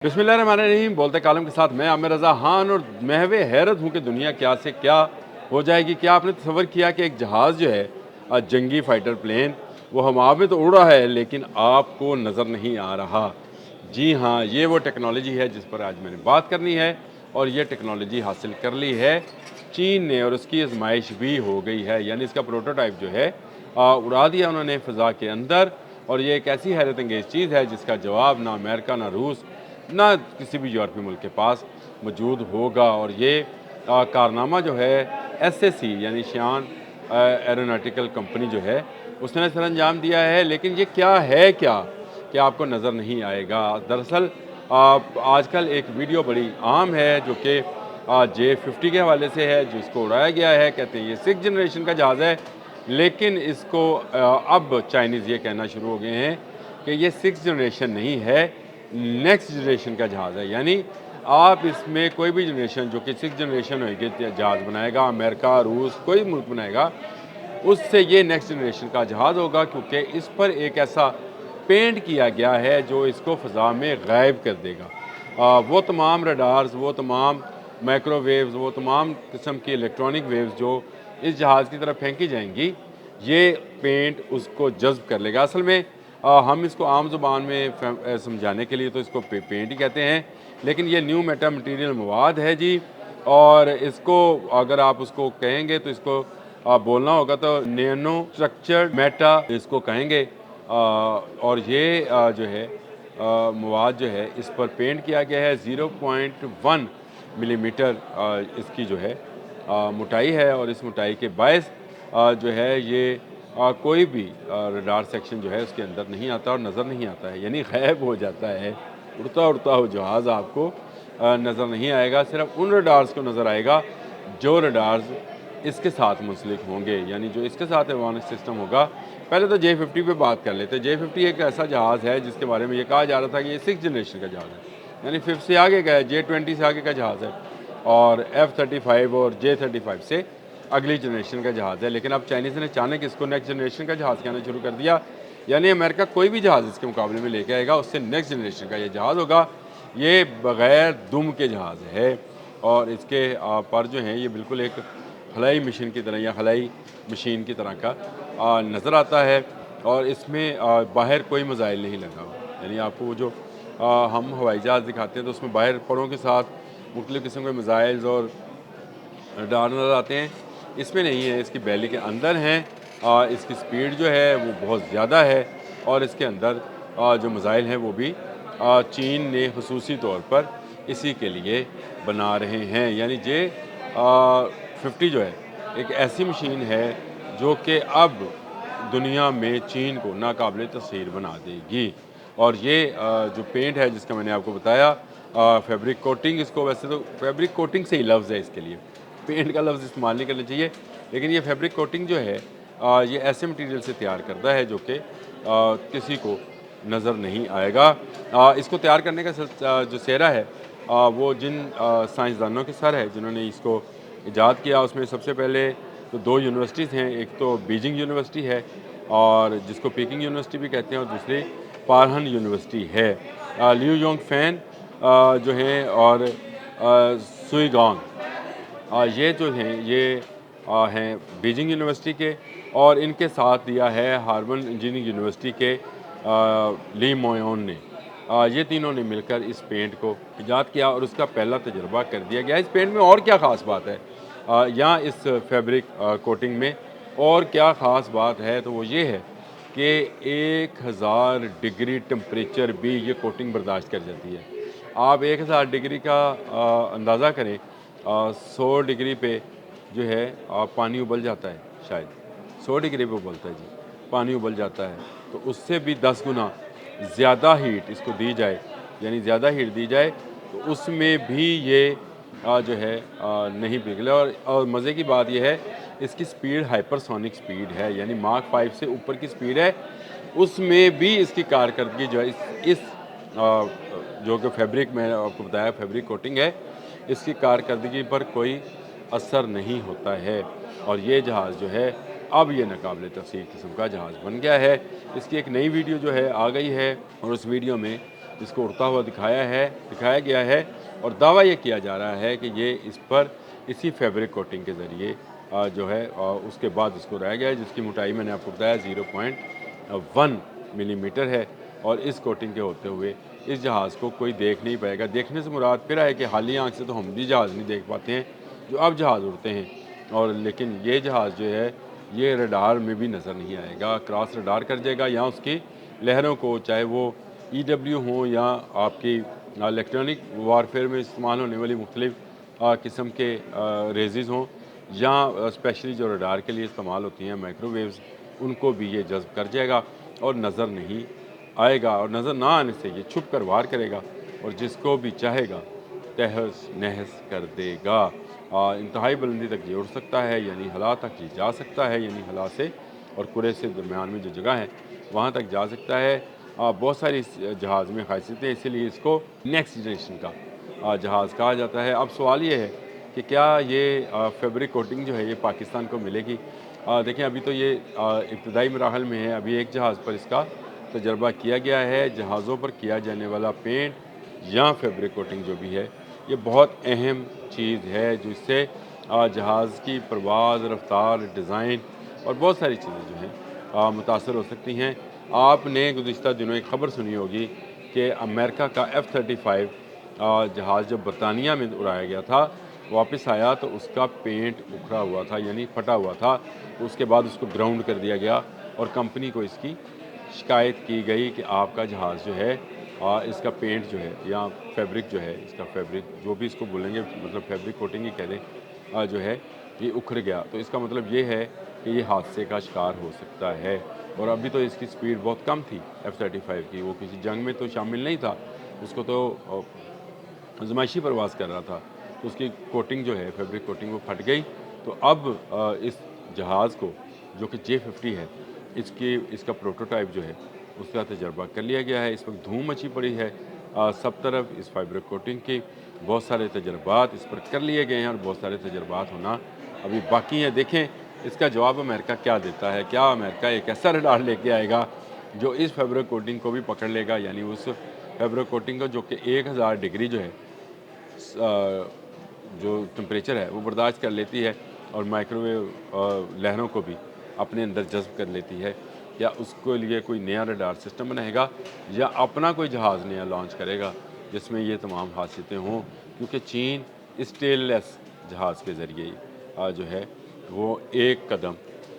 बिस्मिल्लाहिर्रहमानिर्रहीम। बोलते कालम के साथ मैं आमिर रज़ा खान और महवे हैरत हूँ कि दुनिया क्या से क्या हो जाएगी। क्या आपने तसव्वुर किया कि एक जहाज़ जो है जंगी फ़ाइटर प्लेन वो हवा में तो उड़ रहा है लेकिन आपको नज़र नहीं आ रहा। जी हाँ, ये वो टेक्नोलॉजी है जिस पर आज मैंने बात करनी है और ये टेक्नोलॉजी हासिल कर ली है चीन ने और उसकी आजमाइश भी हो गई है। यानी इसका प्रोटोटाइप जो है उड़ा दिया उन्होंने फ़ज़ा के अंदर। और ये एक ऐसी हैरत अंगेज़ चीज़ है जिसका जवाब ना अमेरिका ना रूस ना किसी भी यूरोपीय मुल्क के पास मौजूद होगा। और ये कारनामा जो है एसएसी यानी शान एरोनॉटिकल कंपनी जो है उसने सर अंजाम दिया है। लेकिन ये क्या है कि आपको नज़र नहीं आएगा। दरअसल आजकल एक वीडियो बड़ी आम है जो कि J50 के हवाले से है जिसको उड़ाया गया है। कहते हैं ये 6th जनरेशन का जहाज़ है लेकिन इसको अब चाइनीज़ ये कहना शुरू हो गए हैं कि ये 6th जनरेशन नहीं है, नेक्स्ट जनरेशन का जहाज़ है। यानी आप इसमें कोई भी जनरेशन जो कि 6th जनरेशन होगी जहाज़ बनाएगा, अमेरिका, रूस कोई मुल्क बनाएगा, उससे ये नेक्स्ट जनरेशन का जहाज़ होगा क्योंकि इस पर एक ऐसा पेंट किया गया है जो इसको फ़ज़ा में गायब कर देगा। वो तमाम रडार्स, वो तमाम माइक्रोवेव्स, वो तमाम किस्म की इलेक्ट्रॉनिक वेव्स जो इस जहाज़ की तरफ फेंकी जाएंगी, ये पेंट उसको जज़्ब कर लेगा। असल में हम इसको आम ज़ुबान में समझाने के लिए तो इसको पेंट ही कहते हैं, लेकिन ये न्यू मेटा मटीरियल मवाद है जी। और इसको अगर आप उसको कहेंगे तो इसको बोलना होगा तो नैनो स्ट्रक्चर्ड मेटा इसको कहेंगे। और ये जो है मवाद जो है इस पर पेंट किया गया है। 0.1 मिलीमीटर इसकी जो है मोटाई है और इस मोटाई के बायस जो है ये कोई भी रडार सेक्शन जो है उसके अंदर नहीं आता और नज़र नहीं आता है, यानी गायब हो जाता है। उड़ता उड़ता हो जहाज़ आपको नज़र नहीं आएगा, सिर्फ उन रडार्स को नज़र आएगा जो रडार्स इसके साथ मुंसलिक होंगे, यानी जो इसके साथ एवानिक सिस्टम होगा। पहले तो J50 पे बात कर लेते हैं। J50 एक ऐसा जहाज़ है जिसके बारे में ये कहा जा रहा था कि ये 6th जनरेशन का जहाज़ है, यानी 5th से आगे का है, J20 से आगे का जहाज़ है और F-35 और J-35 से अगली जनरेशन का जहाज़ है। लेकिन अब चाइनीज़ ने अचानक इसको नेक्स्ट जनरेशन का जहाज़ कहना शुरू कर दिया, यानी अमेरिका कोई भी जहाज़ इसके मुकाबले में लेके आएगा उससे नेक्स्ट जनरेशन का ये जहाज़ होगा। ये बग़ैर दुम के जहाज़ है और इसके पर जो हैं ये बिल्कुल एक खलाई मशीन की तरह या खलाई मशीन की तरह का नज़र आता है। और इसमें बाहर कोई मिसाइल नहीं लगा हुआ, यानी आपको वो जो हम हवाई जहाज़ दिखाते हैं तो उसमें बाहर परों के साथ मुख्तलिफ़ किस्म के मिसाइल्स और रडार नज़र आते हैं, इसमें नहीं है। इसकी बैली के अंदर हैं। इसकी स्पीड जो है वो बहुत ज़्यादा है और इसके अंदर जो मिसाइल हैं वो भी चीन ने ख़ुसूसी तौर पर इसी के लिए बना रहे हैं। यानी J50 जो है एक ऐसी मशीन है जो कि अब दुनिया में चीन को नाकाबिले तस्खीर बना देगी। और ये जो पेंट है जिसका मैंने आपको बताया फैब्रिक कोटिंग, इसको वैसे तो फैब्रिक कोटिंग से ही लफ्ज़ है इसके लिए, पेंट का लफ्ज़ इस्तेमाल नहीं करना चाहिए, लेकिन ये फैब्रिक कोटिंग जो है ये ऐसे मटेरियल से तैयार करता है जो कि किसी को नज़र नहीं आएगा। इसको तैयार करने का जो सेहरा है वो जिन साइंसदानों के सर है जिन्होंने इसको ईजाद किया, उसमें सबसे पहले तो 2 यूनिवर्सिटीज़ हैं। एक तो बीजिंग यूनिवर्सिटी है और जिसको पीकिंग यूनिवर्सिटी भी कहते हैं, और दूसरी पारहन यूनिवर्सिटी है। लियू योंग फैन जो हैं और सुईगोंग ये जो हैं ये हैं बीजिंग यूनिवर्सिटी के, और इनके साथ दिया है हार्वर्ड इंजीनियरिंग यूनिवर्सिटी के ली मोयोन ने। ये तीनों ने मिलकर इस पेंट को ईजाद किया और उसका पहला तजुर्बा कर दिया गया। इस पेंट में और क्या ख़ास बात है यहाँ इस फैब्रिक कोटिंग में, और क्या ख़ास बात है तो वो ये है कि 1000 डिग्री टेम्परेचर भी ये कोटिंग बर्दाश्त कर जाती है। आप 1000 डिग्री का अंदाज़ा करें, 100 डिग्री पे जो है पानी उबल जाता है, शायद 100 डिग्री पे उबलता है जी, पानी उबल जाता है। तो उससे भी 10 गुना ज़्यादा हीट इसको दी जाए, यानी ज़्यादा हीट दी जाए तो उसमें भी ये जो है नहीं पिघले। और मज़े की बात यह है इसकी स्पीड हाइपरसोनिक स्पीड है, यानी माक 5 से ऊपर की स्पीड है। उसमें भी इसकी कारकर्दगी जो है इस जो कि फैब्रिक मैंने आपको बताया फैब्रिक कोटिंग है, इसकी कारकर्दगी पर कोई असर नहीं होता है। और ये जहाज़ जो है अब ये नाकाबिले तस्खीर किस्म का जहाज़ बन गया है। इसकी एक नई वीडियो जो है आ गई है और उस वीडियो में इसको उड़ता हुआ दिखाया गया है और दावा ये किया जा रहा है कि ये इस पर इसी फैब्रिक कोटिंग के ज़रिए जो है उसके बाद इसको रह गया है, जिसकी मोटाई मैंने आपको बताया 0.1 मिलीमीटर है। और इस कोटिंग के होते हुए इस जहाज़ को कोई देख नहीं पाएगा। देखने से मुराद फिर है कि हाली आँख से तो हम भी जहाज़ नहीं देख पाते हैं जो अब जहाज़ उड़ते हैं, और लेकिन ये जहाज़ जो है ये रडार में भी नज़र नहीं आएगा, क्रॉस रडार कर जाएगा या उसकी लहरों को, चाहे वो EW हों या आपकी इलेक्ट्रॉनिक वारफेयर में इस्तेमाल होने वाली मुख्तलिफ़ किस्म के रेज़िज़ हों, या स्पेशली जो रडार के लिए इस्तेमाल होती हैं माइक्रोवेव्स, उनको भी ये जज़्ब कर जाएगा और नज़र नहीं आएगा। और नज़र ना आने से ये छुप कर वार करेगा और जिसको भी चाहेगा तहस नहस कर देगा। इंतहाई बुलंदी तक ये उड़ सकता है, यानी हला तक ये जा सकता है, यानी हला से और कुरे से दरमियान में जो जगह है वहाँ तक जा सकता है। बहुत सारी इस जहाज़ में खासियतें, इसीलिए इसको नेक्स्ट जनरेशन का जहाज़ कहा जाता है। अब सवाल ये है कि क्या ये फैब्रिक कोटिंग जो है ये पाकिस्तान को मिलेगी? देखें, अभी तो ये इब्तदाई मराहल में है। अभी एक जहाज़ पर इसका तजर्बा किया गया है। जहाज़ों पर किया जाने वाला पेंट या फैब्रिक कोटिंग जो भी है, ये बहुत अहम चीज़ है जो इससे जहाज़ की परवाज़, रफ्तार, डिज़ाइन और बहुत सारी चीज़ें जो हैं मुतासर हो सकती हैं। आपने गुज़िश्ता दिनों एक ख़बर सुनी होगी कि अमेरिका का F-35 जहाज़ जब बरतानिया में उड़ाया गया था, वापस आया तो उसका पेंट उखड़ा हुआ था, यानी फटा हुआ था। उसके बाद उसको ग्राउंड कर दिया गया और कंपनी को इसकी शिकायत की गई कि आपका जहाज़ जो है इसका पेंट जो है या फैब्रिक जो है, इसका फैब्रिक जो भी इसको बोलेंगे, मतलब फैब्रिक कोटिंग ही कह दें, जो है ये उखड़ गया। तो इसका मतलब ये है कि ये हादसे का शिकार हो सकता है। और अभी तो इसकी स्पीड बहुत कम थी F-35 की, वो किसी जंग में तो शामिल नहीं था, उसको तो आज़माइशी परवाज़ कर रहा था, तो उसकी कोटिंग जो है फैब्रिक कोटिंग वो फट गई। तो अब इस जहाज़ को जो कि J-50 है, इसका प्रोटोटाइप जो है उसका तजर्बा कर लिया गया है। इस वक्त धूम मची पड़ी है सब तरफ इस फैब्रिक कोटिंग की। बहुत सारे तजर्बात इस पर कर लिए गए हैं और बहुत सारे तजर्बात होना अभी बाकी हैं। देखें इसका जवाब अमेरिका क्या देता है। क्या अमेरिका एक ऐसा रडार लेके आएगा जो इस फैब्रिक कोटिंग को भी पकड़ लेगा, यानी उस फैब्रिक कोटिंग को जो कि 1000 डिग्री जो है जो टेम्परेचर है वो बर्दाश्त कर लेती है और माइक्रोवेव लहरों को भी अपने अंदर जज़्ब कर लेती है। या उसके लिए कोई नया रडार सिस्टम बनाएगा या अपना कोई जहाज़ नया लॉन्च करेगा जिसमें ये तमाम खासियतें हों, क्योंकि चीन स्टेनलेस जहाज़ के ज़रिए जो है वो एक कदम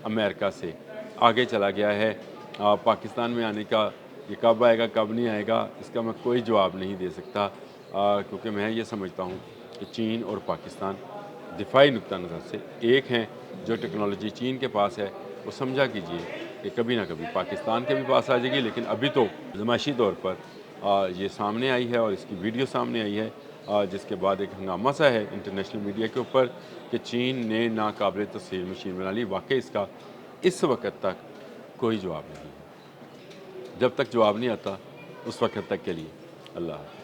अमेरिका से आगे चला गया है। पाकिस्तान में आने का ये कब आएगा कब नहीं आएगा इसका मैं कोई जवाब नहीं दे सकता, क्योंकि मैं ये समझता हूँ कि चीन और पाकिस्तान दिफाई नुक्ता नज़र से एक हैं। जो टेक्नोलॉजी चीन के पास है वो समझा कीजिए कि कभी ना कभी पाकिस्तान के भी पास आ जाएगी, लेकिन अभी तो आज़माइशी तौर पर ये सामने आई है और इसकी वीडियो सामने आई है, जिसके बाद एक हंगामा सा है इंटरनेशनल मीडिया के ऊपर कि चीन ने नाकाबिल तस्वीर मशीन बना ली। वाकई इसका इस वक्त तक कोई जवाब नहीं है। जब तक जवाब नहीं आता उस वक्त तक के लिए अल्लाह।